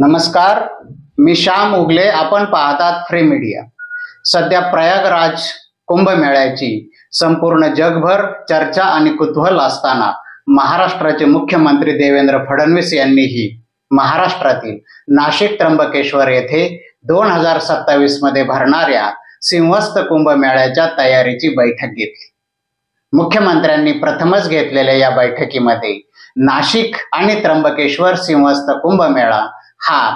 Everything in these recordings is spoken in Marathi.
नमस्कार, मी श्याम उगले. आपण पाहतात फ्री मीडिया. सध्या प्रयागराज कुंभमेळ्याची संपूर्ण जगभर चर्चा आणि कुतूहल असताना महाराष्ट्राचे मुख्यमंत्री देवेंद्र फडणवीस यांनीही महाराष्ट्रातील नाशिक त्र्यंबकेश्वर येथे 2027 मध्ये भरणाऱ्या सिंहस्थ कुंभमेळ्याच्या तयारीची बैठक घेतली. मुख्यमंत्र्यांनी प्रथमच घेतलेल्या या बैठकीमध्ये नाशिक आणि त्र्यंबकेश्वर सिंहस्थ कुंभमेळा हा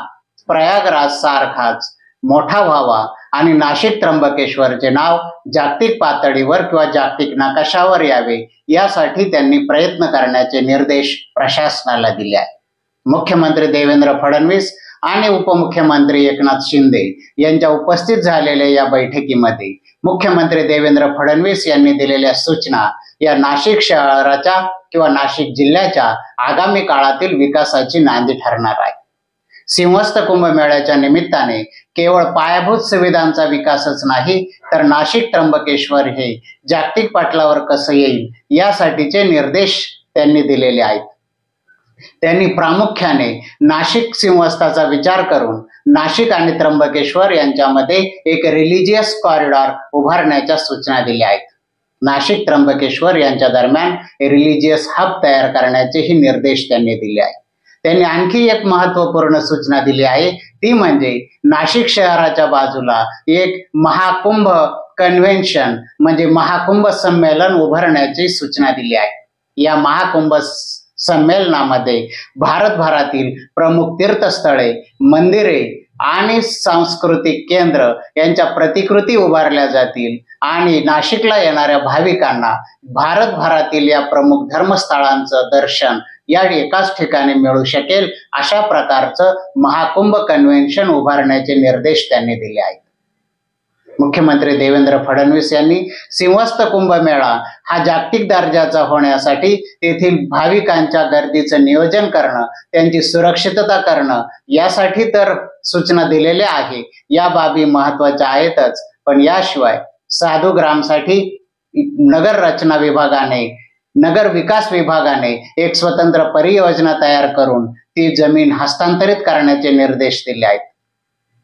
प्रयागराज सारखाच मोठा व्हावा आणि नाशिक त्र्यंबकेश्वरचे नाव जागतिक पातळीवर किंवा जागतिक नकाशावर यावे यासाठी त्यांनी प्रयत्न करण्याचे निर्देश प्रशासनाला दिले आहेत. मुख्यमंत्री देवेंद्र फडणवीस आणि उपमुख्यमंत्री एकनाथ शिंदे यांच्या उपस्थित झालेल्या या बैठकीमध्ये मुख्यमंत्री देवेंद्र फडणवीस यांनी दिलेल्या सूचना या नाशिक शहराच्या किंवा नाशिक जिल्ह्याच्या आगामी काळातील विकासाची नांदी ठरणार आहे. सिंहस्थ कुंभमेळ्याच्या निमित्ताने केवळ पायाभूत सुविधांचा विकासच नाही तर नाशिक त्र्यंबकेश्वर हे जागतिक पटलावर कसं येईल यासाठीचे निर्देश त्यांनी दिलेले आहेत. त्यांनी प्रामुख्याने नाशिक सिंहस्थाचा विचार करून नाशिक आणि त्र्यंबकेश्वर यांच्यामध्ये एक रिलिजियस कॉरिडॉर उभारण्याच्या सूचना दिल्या आहेत. नाशिक त्र्यंबकेश्वर यांच्या दरम्यान रिलिजियस हब तयार करण्याचेही निर्देश त्यांनी दिले आहेत. त्यांनी आणखी एक महत्त्वपूर्ण सूचना दिली आहे, ती म्हणजे नाशिक शहराच्या बाजूला एक महाकुंभ कन्व्हेन्शन म्हणजे महाकुंभ संमेलन उभारण्याची सूचना दिली आहे. या महाकुंभ संमेलनामध्ये भारतभरातील प्रमुख तीर्थस्थळे, मंदिरे आणि सांस्कृतिक केंद्र यांच्या प्रतिकृती उभारल्या जातील आणि नाशिकला येणाऱ्या भाविकांना भारतभरातील या प्रमुख धर्मस्थळांचं दर्शन या एकाच ठिकाणी मिळू शकेल अशा प्रकारचं महाकुंभ कन्व्हेन्शन उभारण्याचे निर्देश त्यांनी दिले आहेत. मुख्यमंत्री देवेंद्र फडणवीस यांनी सिंहस्थ कुंभमेळा हा जागतिक दर्जाचा होण्यासाठी तेथील भाविकांच्या गर्दीचं नियोजन करणं, त्यांची सुरक्षितता करणं यासाठी तर सूचना दिलेल्या आहे. या बाबी महत्वाच्या आहेतच, पण याशिवाय साधुग्रामसाठी नगर रचना विभागाने, नगर विकास विभागाने एक स्वतंत्र परियोजना तयार करून ती जमीन हस्तांतरित करण्याचे निर्देश दिले आहेत.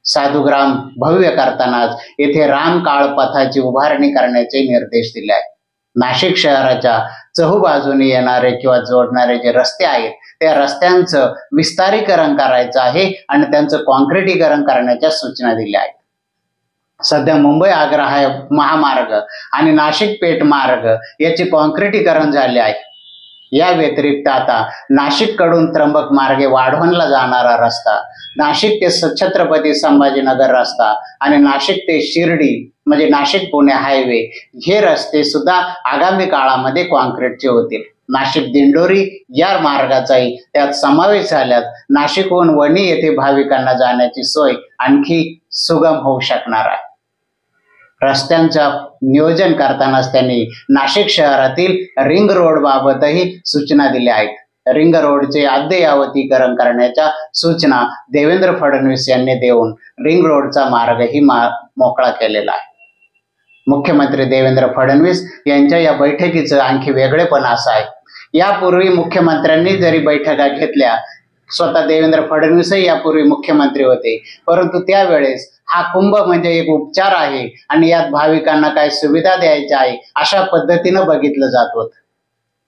साधुग्राम भव्य करतानाच येथे रामकाळ पथाची उभारणी करण्याचे निर्देश दिले आहेत. नाशिक शहराच्या चहूबाजूने येणारे किंवा जोडणारे जे रस्ते आहेत त्या रस्त्यांचं विस्तारीकरण करायचं आहे आणि त्यांचं कॉन्क्रिटीकरण करण्याच्या सूचना दिल्या आहेत. सध्या मुंबई आग्रा महामार्ग आणि नाशिक पेठ मार्ग याचे कॉन्क्रिटीकरण झाले आहे. या व्यतिरिक्त आता नाशिक कडून त्र्यंबक मार्गे वाढवणला जाणारा रस्ता, नाशिक ते छत्रपती संभाजीनगर रस्ता आणि नाशिक ते शिर्डी म्हणजे नाशिक पुणे हायवे हे रस्ते सुद्धा आगामी काळामध्ये कॉन्क्रीटचे होतील. नाशिक दिंडोरी या मार्गाचाही त्यात समावेश झाल्यास नाशिकहून वणी येथे भाविकांना जाण्याची सोय आणखी सुगम होऊ शकणार आहे. रस्त्यांचा नियोजन करतानाच त्यांनी नाशिक शहरातील रिंग रोड बाबतही सूचना दिल्या आहेत. रिंग रोडचे अद्ययावतीकरण करण्याच्या सूचना देवेंद्र फडणवीस यांनी देऊन रिंग रोडचा मार्गही मोकळा केलेला आहे. मुख्यमंत्री देवेंद्र फडणवीस यांच्या या बैठकीचं आणखी वेगळेपण असं आहे, यापूर्वी मुख्यमंत्र्यांनी जरी बैठका घेतल्या, स्वतः देवेंद्र फडणवीसही यापूर्वी मुख्यमंत्री होते, परंतु त्यावेळेस हा कुंभ म्हणजे एक उपचार आहे आणि यात भाविकांना काय सुविधा द्यायच्या आहे अशा पद्धतीनं बघितलं जात होतं.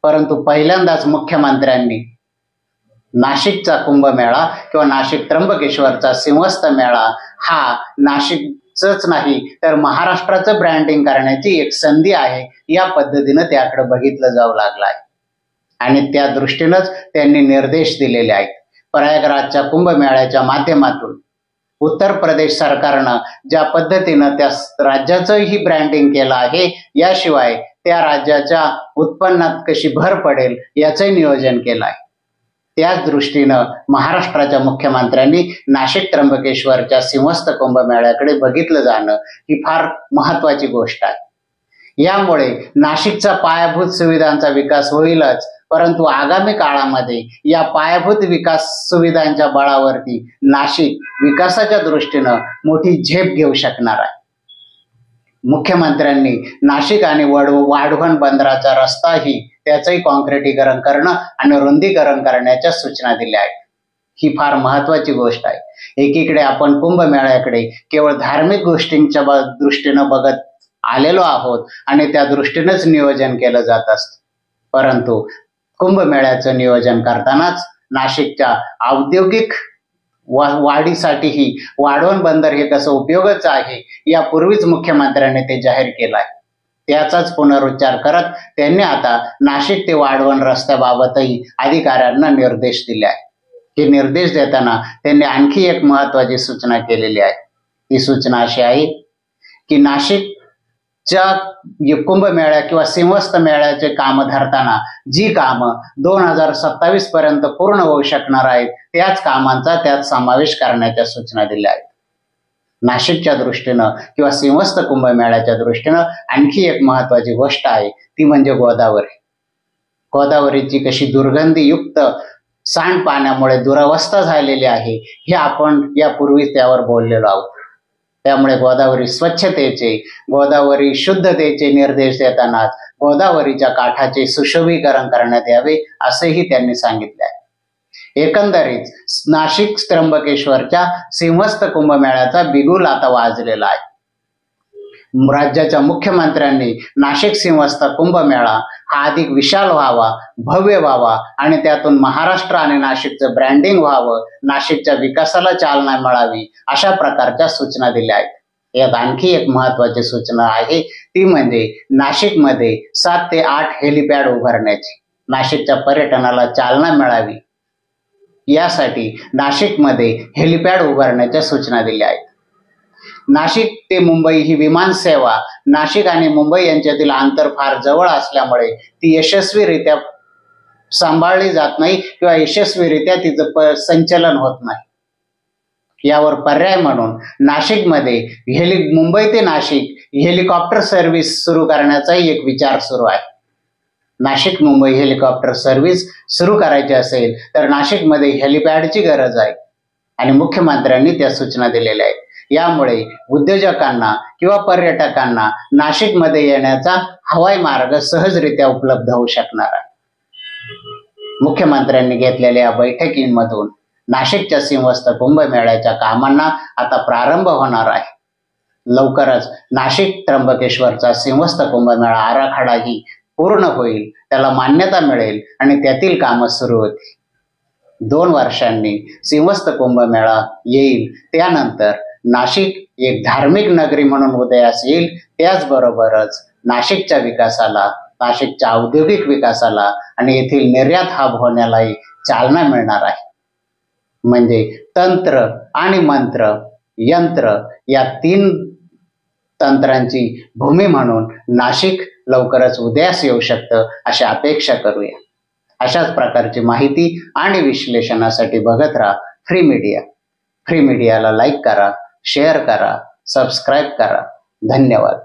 परंतु पहिल्यांदाच मुख्यमंत्र्यांनी नाशिकचा कुंभमेळा किंवा नाशिक त्र्यंबकेश्वरचा सिंहस्थ मेळा हा नाशिकच नाही तर महाराष्ट्राचं ब्रँडिंग करण्याची एक संधी आहे, या पद्धतीनं त्याकडे बघितलं जाऊ लागलं आहे आणि त्या दृष्टीनंच त्यांनी निर्देश दिलेले आहेत. प्रयागराजच्या कुंभमेळ्याच्या माध्यमातून उत्तर प्रदेश सरकारनं ज्या पद्धतीनं त्या राज्याचंही ब्रँडिंग केलं आहे, याशिवाय त्या राज्याच्या उत्पन्नात कशी भर पडेल याचंही नियोजन केलं आहे. त्याच दृष्टीनं महाराष्ट्राच्या मुख्यमंत्र्यांनी नाशिक त्र्यंबकेश्वरच्या सिंहस्थ कुंभमेळ्याकडे बघितलं जाणं ही फार महत्वाची गोष्ट आहे. यामुळे नाशिकचा पायाभूत सुविधांचा विकास होईलच, परंतु आगामी काळामध्ये या पायाभूत विकास सुविधांच्या बळावरती नाशिक विकासाच्या दृष्टीनं मोठी झेप घेऊ शकणार आहे. मुख्यमंत्र्यांनी नाशिक आणि वाढवण बंदराचा रस्ताही त्याचंही कॉन्क्रिटीकरण करणं आणि रुंदीकरण करण्याच्या सूचना दिल्या आहेत. ही फार महत्वाची गोष्ट आहे। एकीकडे आपण कुंभमेळ्याकडे केवळ धार्मिक गोष्टींच्या दृष्टीनं बघत आलेलो आहोत आणि त्या दृष्टीनंच नियोजन केलं जात असतं, परंतु कुंभमेळ्याचं नियोजन करतानाच नाशिकच्या औद्योगिक वाढीसाठीही वाढवण बंदर हे कसं उपयोगाचं आहे यापूर्वीच मुख्यमंत्र्यांनी ते जाहीर केलं आहे। त्याचाच पुनरुच्चार करत त्यांनी आता नाशिक ते वाढवण रस्त्याबाबतही अधिकाऱ्यांना निर्देश दिले आहे। हे निर्देश देताना त्यांनी आणखी एक महत्वाची सूचना केलेली आहे। ती सूचना अशी आहे की नाशिकच्या कुंभमेळ्या किंवा सिंहस्थ मेळ्याचे काम धरताना जी कामं 2027 पर्यंत पूर्ण होऊ शकणार आहेत त्याच कामांचा त्यात समावेश करण्याच्या सूचना दिल्या आहेत। नाशिकच्या दृष्टीनं किंवा सिंहस्थ कुंभमेळ्याच्या दृष्टीनं आणखी एक महत्वाची गोष्ट आहे, ती म्हणजे गोदावरी। गोदावरीची कशी दुर्गंधीयुक्त सांडपाण्यामुळे दुरवस्था झालेली आहे हे आपण यापूर्वी त्यावर बोललेलो आहोत। त्यामुळे गोदावरी स्वच्छतेचे, गोदावरी शुद्धतेचे निर्देश देतानाच गोदावरीच्या काठाचे सुशोभीकरण करण्यात यावे असेही त्यांनी सांगितले आहे। एकंदरीत नाशिक त्र्यंबकेश्वरच्या सिंहस्थ कुंभमेळ्याचा बिगुल आता वाजलेला आहे। राज्याच्या मुख्यमंत्र्यांनी नाशिक सिंहस्थ कुंभमेळा हा अधिक विशाल व्हावा, भव्य व्हावा आणि त्यातून महाराष्ट्र आणि नाशिकचं ब्रँडिंग व्हावं, नाशिकच्या विकासाला चालना मिळावी अशा प्रकारच्या सूचना दिल्या आहेत। यात आणखी एक महत्वाची सूचना आहे, ती म्हणजे नाशिकमध्ये 7 ते 8 हेलिपॅड उभारण्याची, नाशिकच्या पर्यटनाला चालना मिळावी यासाठी नाशिकमध्ये हेलिपॅड उभारण्याच्या सूचना दिल्या आहेत। नाशिक ते मुंबई ही विमान सेवा नाशिक आणि मुंबई यांच्यातील अंतर फार जवळ असल्यामुळे ती यशस्वीरित्या सांभाळली जात नाही किंवा यशस्वीरित्या तिचं संचलन होत नाही। यावर पर्याय म्हणून नाशिकमध्ये मुंबई ते नाशिक हेलिकॉप्टर सर्व्हिस सुरू करण्याचाही एक विचार सुरू आहे। नाशिक मुंबई हेलिकॉप्टर सर्व्हिस सुरू करायची असेल तर नाशिकमध्ये हेलिपॅडची गरज आहे आणि मुख्यमंत्र्यांनी त्या सूचना दिलेल्या आहेत। यामुळे उद्योजकांना किंवा पर्यटकांना नाशिकमध्ये येण्याचा हवाई मार्ग सहजरित्या उपलब्ध होऊ शकणार आहे। मुख्यमंत्र्यांनी घेतलेल्या या बैठकींमधून नाशिकच्या सिंहस्थ कुंभमेळ्याच्या कामांना आता प्रारंभ होणार आहे। लवकरच नाशिक त्र्यंबकेश्वरचा सिंहस्थ कुंभमेळा आराखडाही पूर्ण होईल, त्याला मान्यता मिळेल आणि त्यातील कामं सुरू होतील। 2 वर्षांनी सिंहस्थ कुंभमेळा येईल, त्यानंतर नाशिक एक धार्मिक नगरी म्हणून उदयास येईल। त्याचबरोबरच नाशिकच्या विकासाला, नाशिकच्या औद्योगिक विकासाला आणि येथील निर्यात हब होण्यालाही चालना मिळणार आहे। म्हणजे तंत्र आणि मंत्र यंत्र या 3 तंत्रांची भूमी म्हणून नाशिक लवकरच उदयास येऊ शकतं अशी अपेक्षा करूया। अशाच प्रकारची माहिती आणि विश्लेषणासाठी बघत राहा फ्री मीडिया। फ्री मीडियाला लाईक करा, शेअर करा, सबस्क्राईब करा। धन्यवाद।